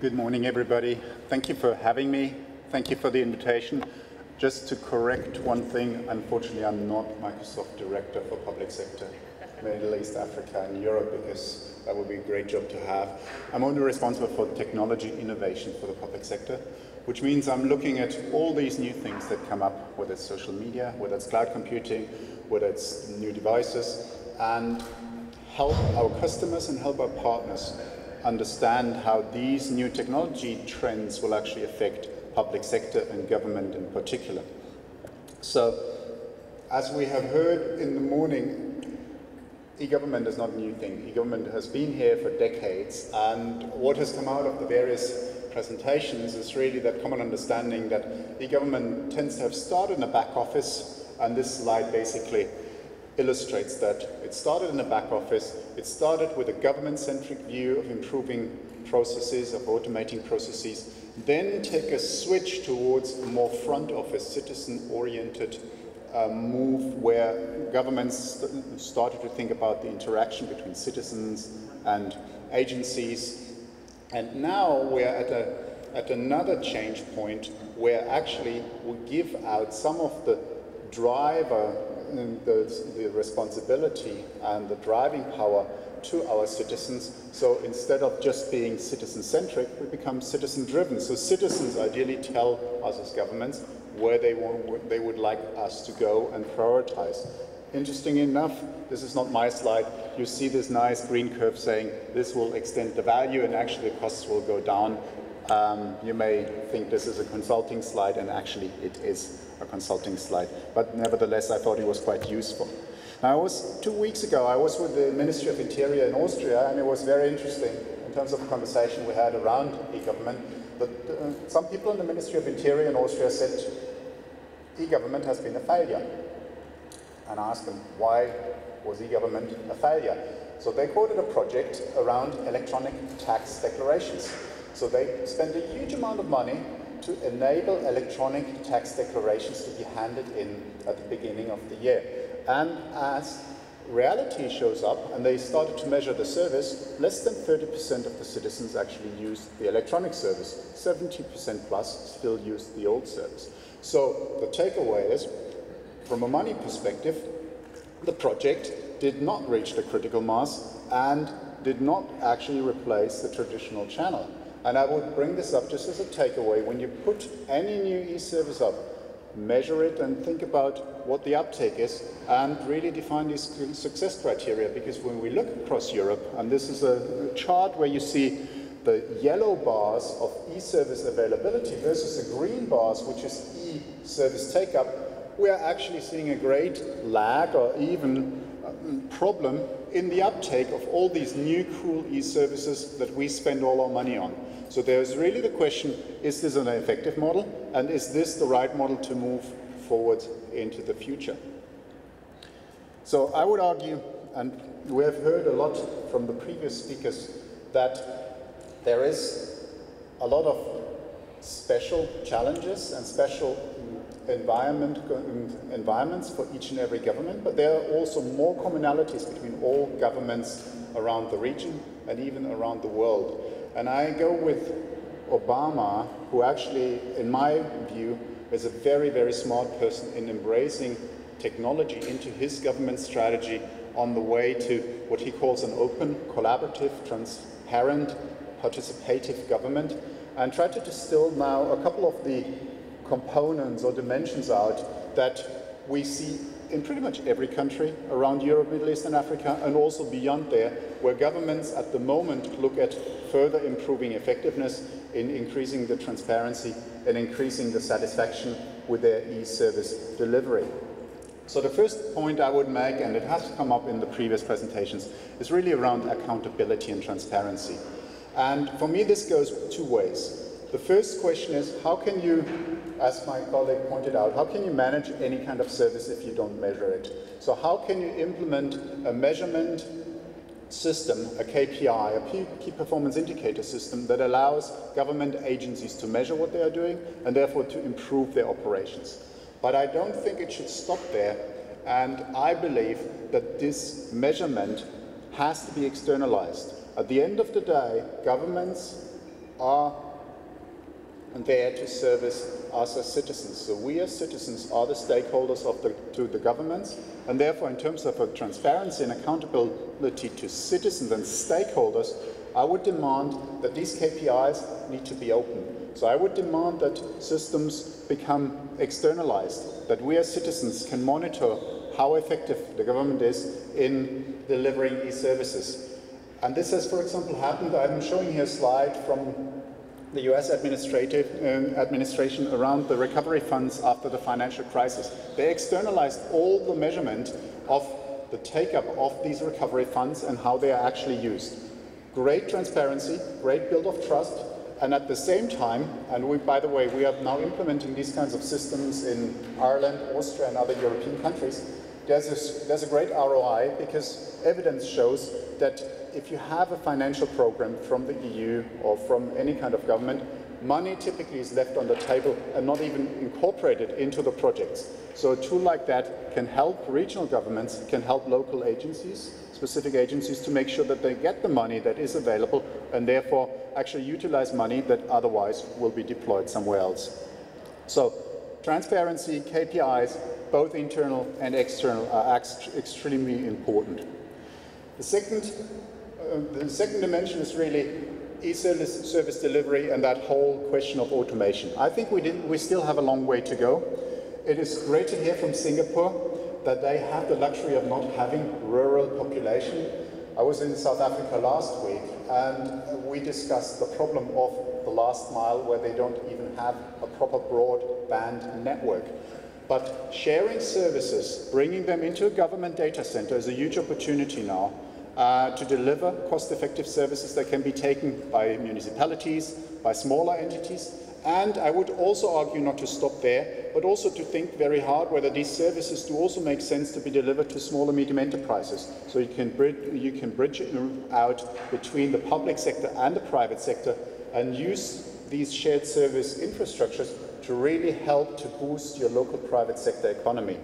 Good morning, everybody. Thank you for having me. Thank you for the invitation. Just to correct one thing, unfortunately, I'm not Microsoft Director for Public Sector, Middle East, Africa, and Europe, because that would be a great job to have. I'm only responsible for technology innovation for the public sector, which means I'm looking at all these new things that come up, whether it's social media, whether it's cloud computing, whether it's new devices, and help our customers and help our partners understand how these new technology trends will actually affect public sector and government in particular. So, as we have heard in the morning, e-government is not a new thing. E-government has been here for decades, and what has come out of the various presentations is really that common understanding that e-government tends to have started in a back office, and this slide basically illustrates that. It started in the back office. It started with a government-centric view of improving processes, of automating processes, then take a switch towards a more front office, citizen-oriented move where governments started to think about the interaction between citizens and agencies. And now we're at another change point where actually we give out some of the driver, the responsibility and the driving power to our citizens. So instead of just being citizen-centric, we become citizen-driven. So citizens ideally tell us as governments where they would like us to go and prioritize. Interesting enough, this is not my slide, you see this nice green curve saying this will extend the value and actually the costs will go down. You may think this is a consulting slide, and actually it is a consulting slide, but nevertheless I thought it was quite useful. Now, 2 weeks ago I was with the Ministry of Interior in Austria, and it was very interesting in terms of the conversation we had around e-government. Some people in the Ministry of Interior in Austria said e-government has been a failure. And I asked them, why was e-government a failure? So they quoted a project around electronic tax declarations. So they spent a huge amount of money to enable electronic tax declarations to be handed in at the beginning of the year. And as reality shows up and they started to measure the service, less than 30% of the citizens actually used the electronic service. 70% plus still used the old service. So the takeaway is, from a money perspective, the project did not reach the critical mass and did not actually replace the traditional channel. And I would bring this up just as a takeaway. When you put any new e-service up, measure it and think about what the uptake is and really define these success criteria, because when we look across Europe, and this is a chart where you see the yellow bars of e-service availability versus the green bars, which is e-service take-up, we are actually seeing a great lag or even problem in the uptake of all these new cool e-services that we spend all our money on. So there's really the question, is this an effective model, and is this the right model to move forward into the future? So I would argue, and we have heard a lot from the previous speakers, that there is a lot of special challenges and special environments for each and every government, but there are also more commonalities between all governments around the region and even around the world. And I go with Obama, who actually, in my view, is a very, very smart person in embracing technology into his government strategy on the way to what he calls an open, collaborative, transparent, participative government, and try to distill now a couple of the components or dimensions out that we see in pretty much every country around Europe, Middle East and Africa, and also beyond there, where governments at the moment look at further improving effectiveness in increasing the transparency and increasing the satisfaction with their e-service delivery. So the first point I would make, and it has come up in the previous presentations, is really around accountability and transparency. And for me, this goes two ways. The first question is, how can you, as my colleague pointed out, how can you manage any kind of service if you don't measure it? So how can you implement a measurement system, a KPI, a key performance indicator system that allows government agencies to measure what they are doing and therefore to improve their operations? But I don't think it should stop there, and I believe that this measurement has to be externalized. At the end of the day, governments are there to service us as citizens. So we as citizens are the stakeholders of the governments, and therefore in terms of transparency and accountability to citizens and stakeholders, I would demand that these KPIs need to be open. So I would demand that systems become externalized, that we as citizens can monitor how effective the government is in delivering these services. And this has, for example, happened. I'm showing here a slide from the US administration around the recovery funds after the financial crisis. They externalized all the measurement of the take-up of these recovery funds and how they are actually used. Great transparency, great build of trust, and at the same time, and by the way, we are now implementing these kinds of systems in Ireland, Austria, and other European countries. There's a great ROI because evidence shows that if you have a financial program from the EU or from any kind of government, money typically is left on the table and not even incorporated into the projects. So a tool like that can help regional governments, can help local agencies, specific agencies, to make sure that they get the money that is available and therefore actually utilize money that otherwise will be deployed somewhere else. So transparency, KPIs, both internal and external, are extremely important. The second dimension is really e-service delivery and that whole question of automation. I think we still have a long way to go. It is great to hear from Singapore that they have the luxury of not having rural population. I was in South Africa last week and we discussed the problem of the last mile where they don't even have a proper broadband network. But sharing services, bringing them into a government data center is a huge opportunity now to deliver cost-effective services that can be taken by municipalities, by smaller entities. And I would also argue not to stop there, but also to think very hard whether these services do also make sense to be delivered to small and medium enterprises. So you can bridge it out between the public sector and the private sector and use these shared service infrastructures to really help to boost your local private sector economy.